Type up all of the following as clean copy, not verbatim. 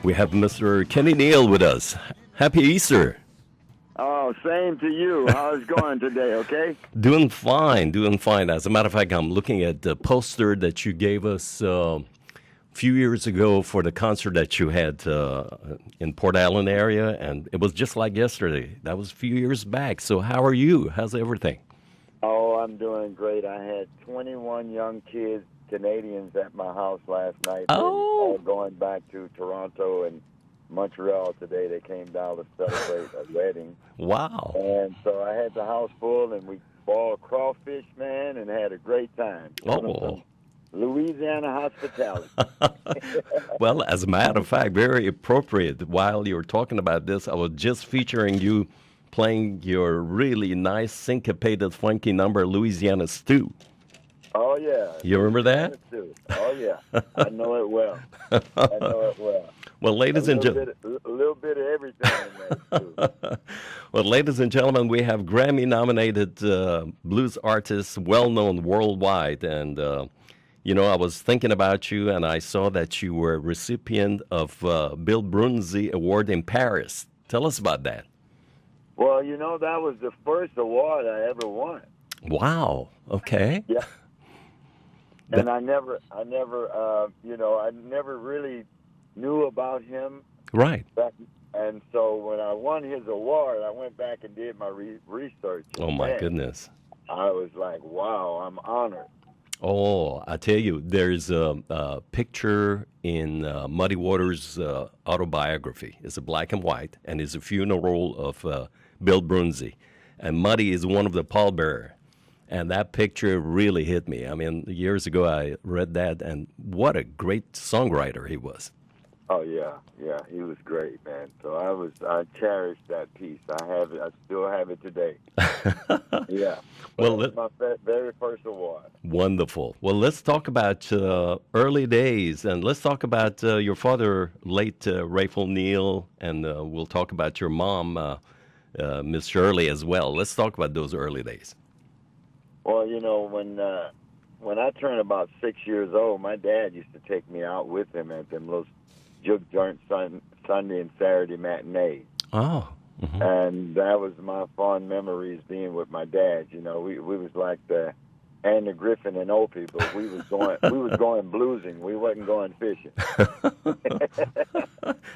We have Mr. Kenny Neal with us. Happy Easter. Oh, same to you. How's it going today, okay? Doing fine, doing fine. As a matter of fact, I'm looking at the poster that you gave us a few years ago for the concert that you had in Port Allen area, and it was just like yesterday. That was a few years back. So how are you? How's everything? Oh, I'm doing great. I had 21 young kids, Canadians, at my house last night. They all going back to Toronto and Montreal today. They came down to celebrate a wedding. Wow. And so I had the house full, and we boiled crawfish, man, and had a great time. Oh. Louisiana hospitality. Well, as a matter of fact, very appropriate. While you were talking about this, I was just featuring you playing your really nice syncopated funky number, Louisiana Stew. Oh, yeah. You remember that? Oh, yeah. I know it well. I know it well. Well, ladies and gentlemen. A little bit of everything in that, too. Well, ladies and gentlemen, we have Grammy-nominated blues artists, well-known worldwide. And, I was thinking about you, and I saw that you were a recipient of Bill Brunzi Award in Paris. Tell us about that. Well, that was the first award I ever won. Wow. Okay. Yeah. And I never really knew about him. Right. And so when I won his award, I went back and did my research. Oh, my goodness. I was like, wow, I'm honored. Oh, I tell you, there's a picture in Muddy Waters' autobiography. It's a black and white, and it's a funeral of Bill Brunzi. And Muddy is one of the pallbearers. And that picture really hit me. I mean, years ago I read that, and what a great songwriter he was. Oh yeah, he was great, man. So I cherished that piece. I still have it today. Yeah. Well, it was my very first award. Wonderful. Well, let's talk about early days, and let's talk about your father, late Rayful Neal, and we'll talk about your mom, Miss Shirley, as well. Let's talk about those early days. Well, when I turned about 6 years old, my dad used to take me out with him at them little juke joint Sunday and Saturday matinees. Oh. Mm-hmm. And that was my fond memories being with my dad. We was like the Andy Griffin and Opie, but we was going bluesing. We wasn't going fishing.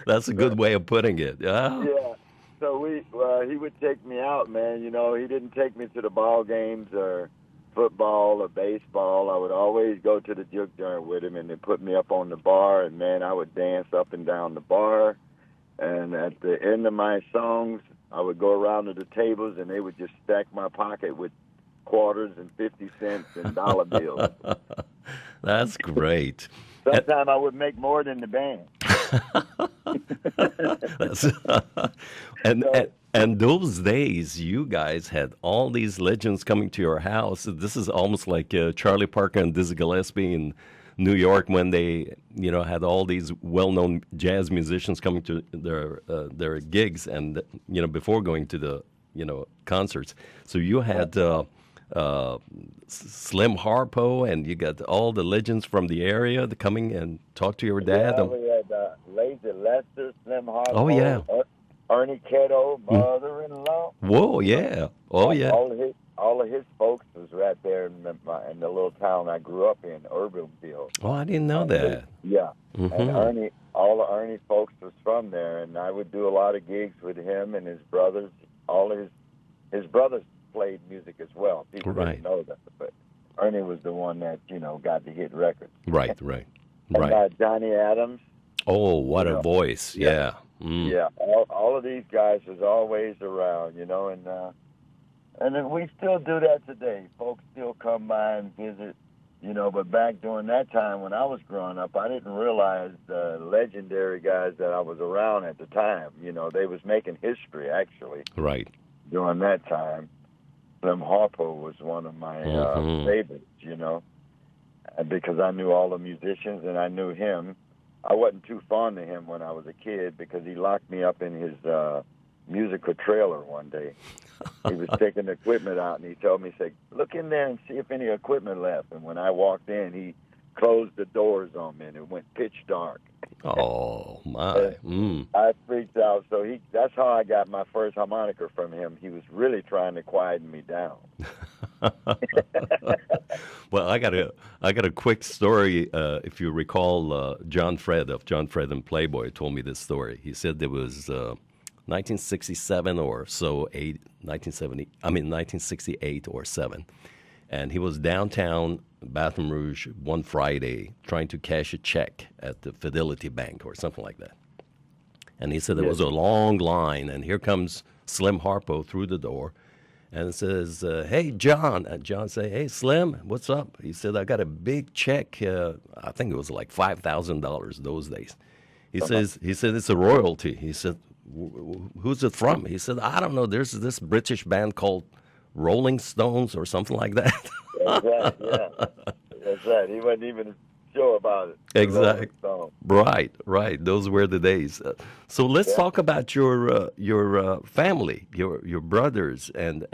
That's a good way of putting it. Yeah. Yeah. So he would take me out, man. He didn't take me to the ball games or football or baseball. I would always go to the juke joint with him, and they put me up on the bar, and man, I would dance up and down the bar. And at the end of my songs, I would go around to the tables, and they would just stack my pocket with quarters and 50 cents and dollar bills. That's great. Sometimes I would make more than the band. And those days, you guys had all these legends coming to your house. This is almost like Charlie Parker and Dizzy Gillespie in New York when they, had all these well-known jazz musicians coming to their gigs and, before going to the, concerts. So you had Slim Harpo, and you got all the legends from the area to coming and talk to your dad. Yeah, we had Lazy Lester, Slim Harpo. Oh, yeah. Ernie Ketto, mother-in-law. Whoa, yeah. Oh, yeah. All of his folks was right there in the little town I grew up in, Urbanville. Oh, I didn't know that. Yeah. Mm-hmm. And all the Ernie folks was from there, and I would do a lot of gigs with him and his brothers. All of his brothers played music as well. People didn't know that, but Ernie was the one that, got the hit records. Right. And Johnny Adams. Oh, what a voice. Yeah. Mm. Yeah, all of these guys was always around, and then we still do that today. Folks still come by and visit, but back during that time when I was growing up, I didn't realize the legendary guys that I was around at the time. They was making history, actually. Right. During that time, Slim Harpo was one of my favorites, because I knew all the musicians and I knew him. I wasn't too fond of him when I was a kid because he locked me up in his musical trailer one day. He was taking the equipment out, and he told me, he said, look in there and see if any equipment left. And when I walked in, he closed the doors on me, and it went pitch dark. Oh, my. Mm. I freaked out. So that's how I got my first harmonica from him. He was really trying to quieten me down. Well, I got a quick story. If you recall, John Fred of John Fred and Playboy told me this story. He said there was 1967 or so, 1968 or 7, and he was downtown Baton Rouge one Friday trying to cash a check at the Fidelity Bank or something like that. And he said there was a long line, and here comes Slim Harpo through the door and says, "Hey, John." And John say, "Hey, Slim, what's up?" He said, "I got a big check. I think it was like $5,000 those days." He says, "It's a royalty." He said, "Who's it from?" He said, "I don't know. There's this British band called Rolling Stones or something like that." That's right, yeah. That's right. He wasn't even sure about it. Exactly. Right. Those were the days. So let's talk about your family, your brothers, and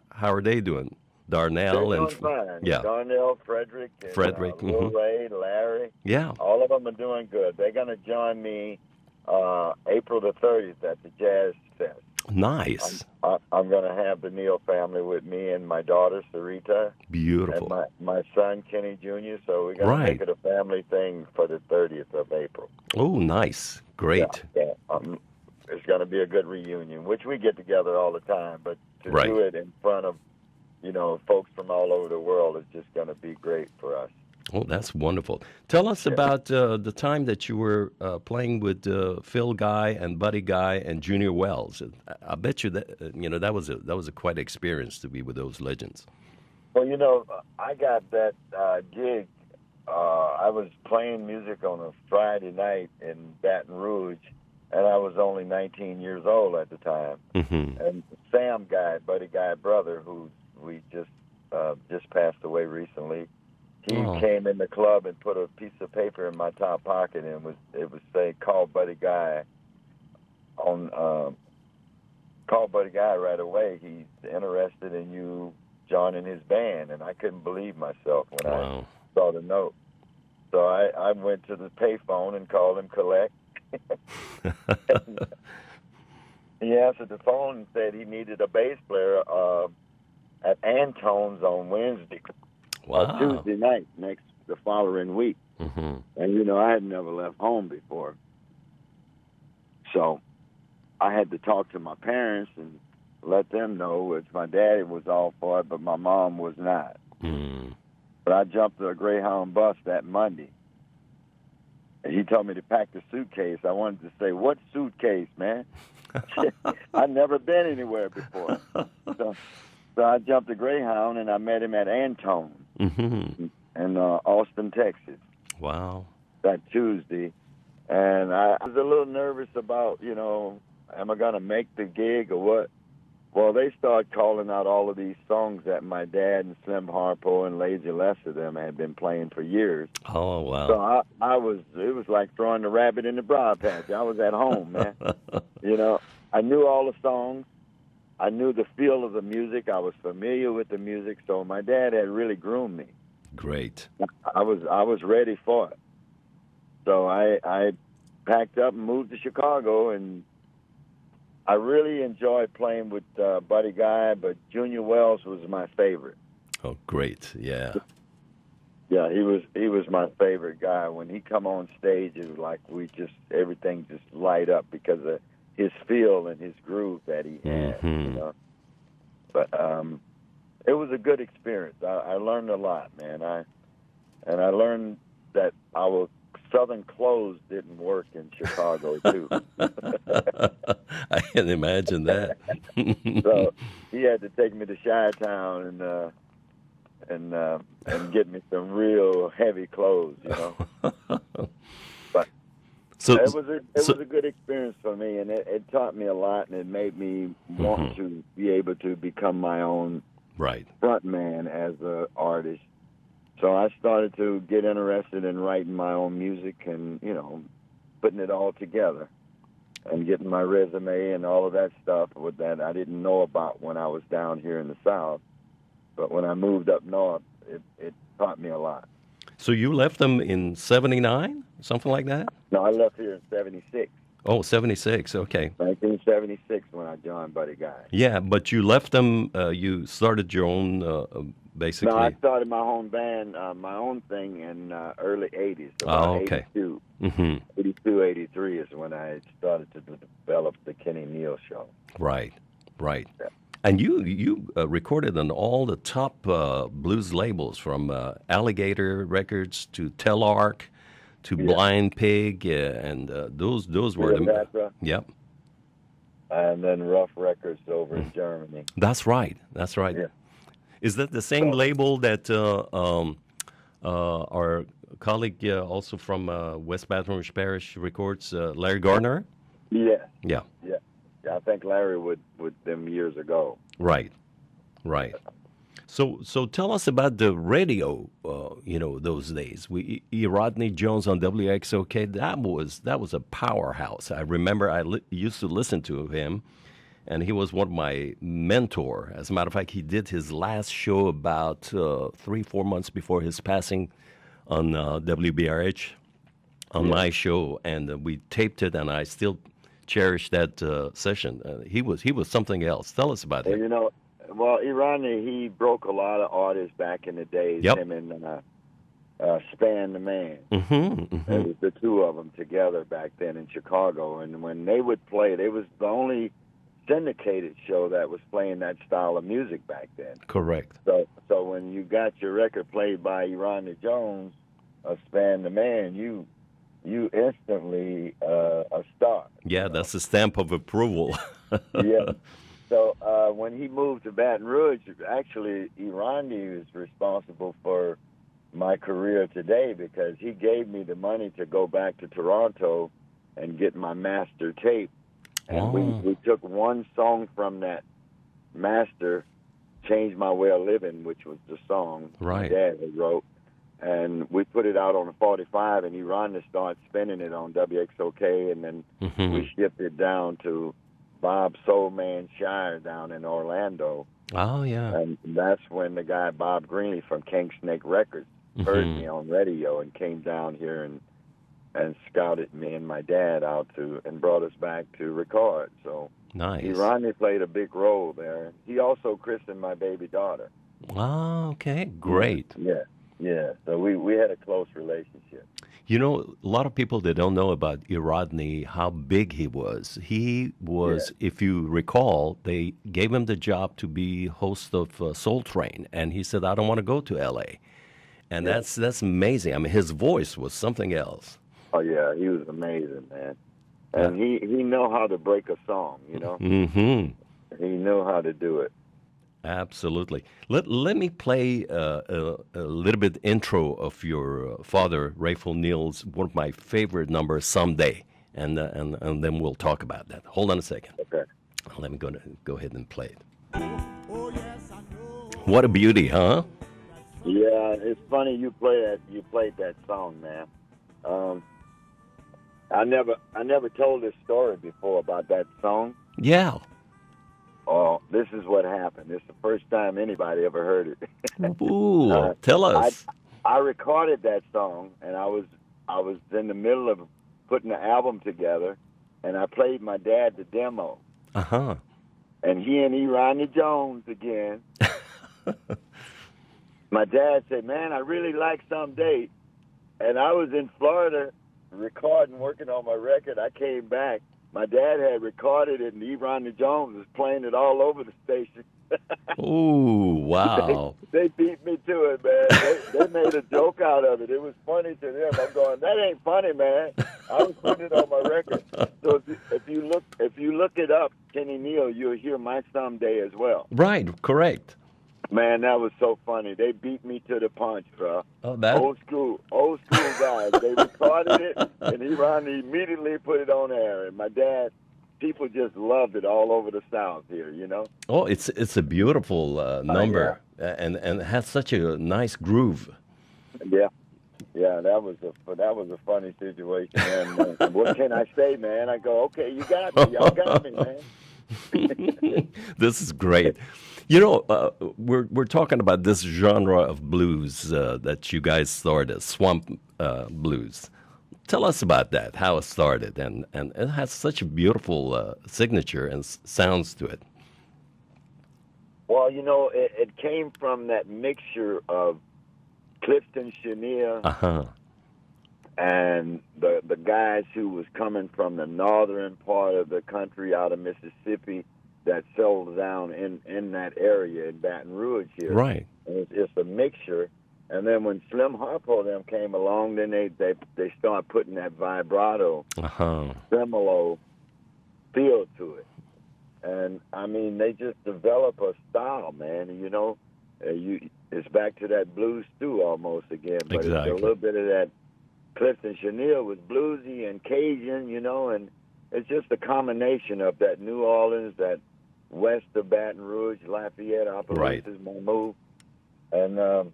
how are they doing? Darnell They're and doing fine. yeah, Darnell, Frederick, and Lil Ray, Larry. yeah, All of them are doing good. They're going to join me April the 30th at the Jazz Fest. nice, I'm going to have the Neal family with me and my daughter, Sarita, beautiful. and my son, Kenny Jr., so we're going to make it a family thing for the 30th of April. Oh, nice, great. Yeah. It's going to be a good reunion, which we get together all the time, but to do it in front of, folks from all over the world is just going to be great for us. Oh, that's wonderful. Tell us about the time that you were playing with Phil Guy and Buddy Guy and Junior Wells. I bet you that was a quite experience to be with those legends. Well, I got that gig. I was playing music on a Friday night in Baton Rouge, and I was only 19 years old at the time. Mm-hmm. And Sam Guy, Buddy Guy brother, who we just passed away recently. He came in the club and put a piece of paper in my top pocket, and it was saying, "Call Buddy Guy call Buddy Guy right away. He's interested in you joining his band." And I couldn't believe myself when I saw the note. So I went to the payphone and called him collect. He answered the phone and said he needed a bass player at Antone's on Wednesday. Tuesday night, the following week. Mm-hmm. And, I had never left home before. So I had to talk to my parents and let them know that my daddy was all for it, but my mom was not. Mm. But I jumped a Greyhound bus that Monday. And he told me to pack the suitcase. I wanted to say, "What suitcase, man?" I'd never been anywhere before. So I jumped a Greyhound, and I met him at Antone in Austin, Texas. Wow. That Tuesday. And I was a little nervous about, am I going to make the gig or what? Well, they started calling out all of these songs that my dad and Slim Harpo and Lazy Lester them had been playing for years. Oh, wow. So it was like throwing the rabbit in the briar patch. I was at home, man. I knew all the songs. I knew the feel of the music. I was familiar with the music, so my dad had really groomed me. Great. I was ready for it. So I packed up and moved to Chicago, and I really enjoyed playing with Buddy Guy, but Junior Wells was my favorite. Oh, great. Yeah. Yeah, he was my favorite guy. When he come on stage, it was like everything just light up because of his feel and his groove that he had, But it was a good experience. I learned a lot, man. I learned that our Southern clothes didn't work in Chicago too. I can imagine that. So he had to take me to Chi-Town and get me some real heavy clothes, But So it was a good experience for me, and it taught me a lot, and it made me want to be able to become my own front man as an artist. So I started to get interested in writing my own music and, putting it all together and getting my resume and all of that stuff with that I didn't know about when I was down here in the South. But when I moved up north, it taught me a lot. So you left them in 79, something like that? No, I left here in '76. Oh, 76, okay. 1976 when I joined Buddy Guy. Yeah, but you left them, you started your own, basically. No, I started my own band, my own thing in early '80s. Oh, okay. 82. Mm-hmm. 82, 83 is when I started to develop the Kenny Neal Show. Right, right. Yeah. And you recorded on all the top blues labels, from Alligator Records to Telarc to Blind Pig, and those were the... Yep. And then Rough Records over in Germany. That's right. That's right. Yeah. Is that the same label that our colleague also from West Baton Rouge Parish records, Larry Gardner? Yeah. Yeah. Yeah. I think Larry with them years ago. Right. Right. So tell us about the radio, those days. Rodney Jones on WXOK, that was a powerhouse. I remember I used to listen to him, and he was one of my mentor. As a matter of fact, he did his last show about 3-4 months before his passing on WBRH on my show, and we taped it, and I still cherish that session. He was something else. Tell us about him. Well, Rodney, he broke a lot of artists back in the days. Yep. Him and Span the Man. Mm-hmm, mm-hmm. It was the two of them together back then in Chicago. And when they would play, they was the only syndicated show that was playing that style of music back then. Correct. So when you got your record played by Rodney Jones, Span the Man, you instantly a star. Yeah, that's a stamp of approval. Yeah. So when he moved to Baton Rouge, actually, Rodney was responsible for my career today, because he gave me the money to go back to Toronto and get my master tape. And we took one song from that master, Changed My Way of Living, which was the song my dad had wrote. And we put it out on a 45, and Rodney started spinning it on WXOK, and then we shipped it down to Bob Soulman Shire down in Orlando. Oh, yeah. And that's when the guy Bob Greenlee from King Snake Records heard me on radio and came down here and scouted me and my dad out and brought us back to record. So nice. Rodney played a big role there. He also christened my baby daughter. Oh, okay. Great. Yeah. So we had a close relationship. A lot of people, they don't know about Rodney, how big he was. He was, if you recall, they gave him the job to be host of Soul Train, and he said, I don't want to go to L.A. And that's amazing. I mean, his voice was something else. Oh, yeah, he was amazing, man. And he knew how to break a song, Mm-hmm. He knew how to do it. Absolutely. Let me play a little bit intro of your father, Rayful Neal's, one of my favorite numbers, Someday, and then we'll talk about that. Hold on a second. Okay. Let me go ahead and play it. What a beauty, huh? Yeah, it's funny you played that song, man. I never told this story before about that song. Yeah. Oh, this is what happened. It's the first time anybody ever heard it. Ooh, tell us. I recorded that song, and I was in the middle of putting the album together, and I played my dad the demo. Uh-huh. And he and Rodney Jones again. My dad said, man, I really like Someday. And I was in Florida recording, working on my record. I came back. My dad had recorded it, and Rodney Jones was playing it all over the station. Ooh, wow. They beat me to it, man. They made a joke out of it. It was funny to them. I'm going, that ain't funny, man. I was putting it on my record. So if you look it up, Kenny Neal, you'll hear my Someday as well. Right, correct. Man, that was so funny. They beat me to the punch, bro. Oh, old school guys. They recorded it, and Rodney immediately put it on air. And my dad, people just loved it all over the South here, Oh, it's a beautiful number, and it has such a nice groove. Yeah, that was a funny situation. And what can I say, man? I go, okay, you got me. Y'all got me, man. This is great. We're talking about this genre of blues that you guys started, swamp blues. Tell us about that, how it started, and it has such a beautiful signature and sounds to it. Well, it came from that mixture of Clifton Chenier Uh-huh. and the guys who was coming from the northern part of the country out of Mississippi that settled down in that area in Baton Rouge here. Right. And it's a mixture. And then when Slim Harpo them came along, then they started putting that vibrato, Uh-huh. tremolo feel to it. And, I mean, they just develop a style, man. And, it's back to that blues stew almost again. But Exactly. It's a little bit of that Clifton Chenier was bluesy and Cajun, and it's just a combination of that New Orleans, that west of Baton Rouge, Lafayette, Opelousas, Mamou. And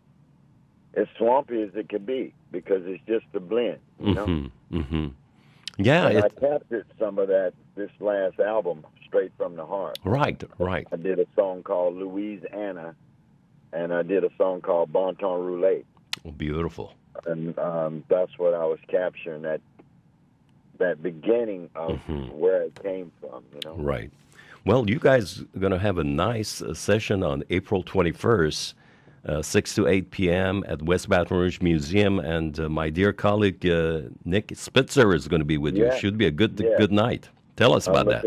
it's swampy as it can be because it's just a blend, Mm-hmm. Mm-hmm. Yeah. And I captured some of that this last album, Straight from the Heart. Right. Right. I did a song called Louisiana, and I did a song called Bon Ton Roulette. Beautiful. And that's what I was capturing, that beginning of where it came from, Right. Well, you guys are going to have a nice session on April 21st, 6 to 8 p.m. at West Baton Rouge Museum, and my dear colleague Nick Spitzer is going to be with you. Yeah. Should be a good night. Tell us about that.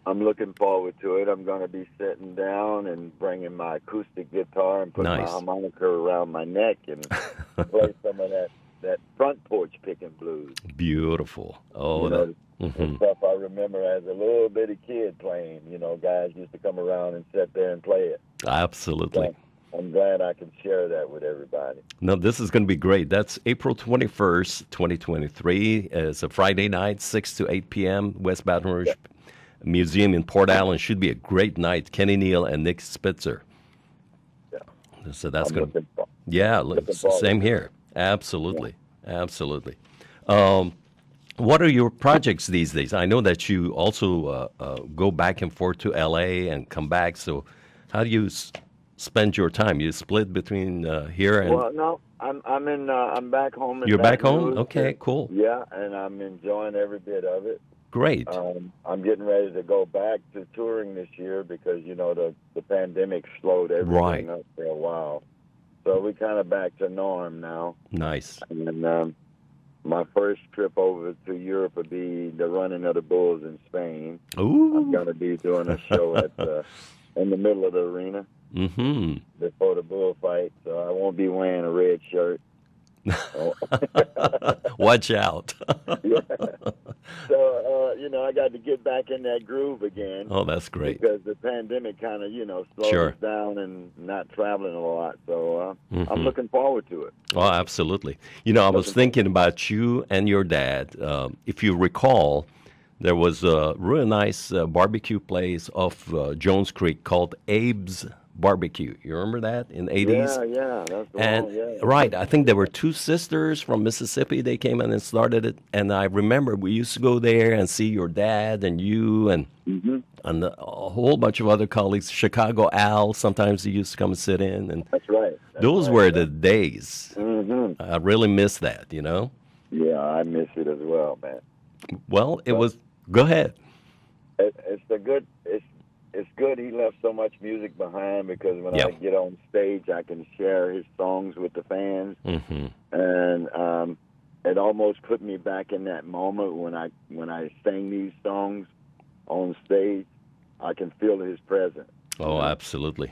I'm looking forward to it. I'm going to be sitting down and bringing my acoustic guitar and putting my harmonica around my neck and play some of that front porch picking blues. Beautiful. Oh, the stuff I remember as a little bitty kid playing. Guys used to come around and sit there and play it. Absolutely. So I'm glad I can share that with everybody. No, this is going to be great. That's April 21st, 2023. It's a Friday night, 6 to 8 p.m., West Baton Rouge Museum in Port Allen. Should be a great night. Kenny Neal and Nick Spitzer. Yeah. So that's going to... Yeah, same here. Absolutely. Yeah. Absolutely. What are your projects these days? I know that you also go back and forth to L.A. and come back. So how do you spend your time? You split between here and... Well, no, I'm back home. You're back home? Rouge. Okay, cool. Yeah, and I'm enjoying every bit of it. Great. I'm getting ready to go back to touring this year because, the pandemic slowed everything up for a while. So we kind of back to norm now. Nice. And my first trip over to Europe would be the running of the bulls in Spain. Ooh. I'm going to be doing a show in the middle of the arena before the bullfight. So I won't be wearing a red shirt. Watch out. Yeah. So, I got to get back in that groove again. Oh, that's great. Because the pandemic kind of, slowed us down and not traveling a lot. So I'm looking forward to it. Oh, absolutely. I was thinking about you and your dad. If you recall, there was a really nice barbecue place off Jones Creek called Abe's Barbecue. You remember that in the 80s? Yeah, that's the one, yeah. Right, I think there were two sisters from Mississippi. They came in and started it, and I remember we used to go there and see your dad and you and a whole bunch of other colleagues. Chicago Al, sometimes he used to come and sit in. And that's right. Those were the days. I really miss that, Yeah, I miss it as well, man. Well, it was... Go ahead. It's good he left so much music behind because when I get on stage, I can share his songs with the fans. And it almost put me back in that moment when I sing these songs on stage. I can feel his presence. Oh, absolutely.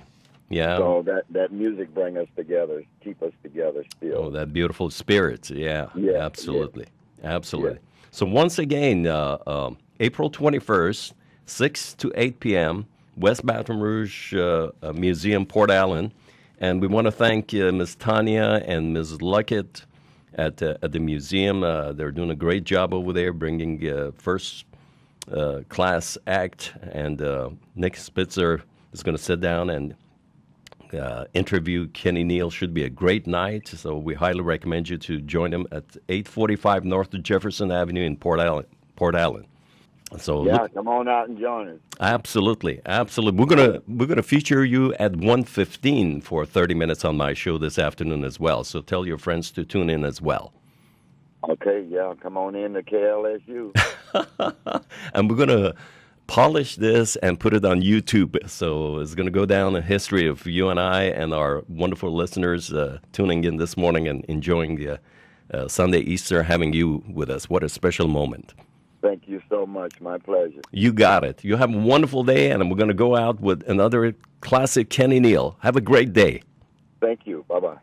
Yeah. So that music bring us together, keep us together still. Oh, that beautiful spirit. Yeah, absolutely. Yeah. Absolutely. Yeah. So once again, April 21st, 6 to 8 p.m., West Baton Rouge Museum, Port Allen. And we want to thank Ms. Tanya and Ms. Luckett at the museum. They're doing a great job over there, bringing first-class act. And Nick Spitzer is going to sit down and interview Kenny Neal. Should be a great night. So we highly recommend you to join him at 845 North Jefferson Avenue in Port Allen. So Yeah, come on out and join us. absolutely, absolutely. We're gonna feature you at 1:15 for 30 minutes on my show this afternoon as well. So tell your friends to tune in as well. Okay, yeah, come on in to KLSU. And we're gonna polish this and put it on YouTube. So it's gonna go down in history of you and I and our wonderful listeners tuning in this morning and enjoying the Sunday Easter, having you with us. What a special moment. Thank you so much. My pleasure. You got it. You have a wonderful day, and we're going to go out with another classic Kenny Neal. Have a great day. Thank you. Bye-bye.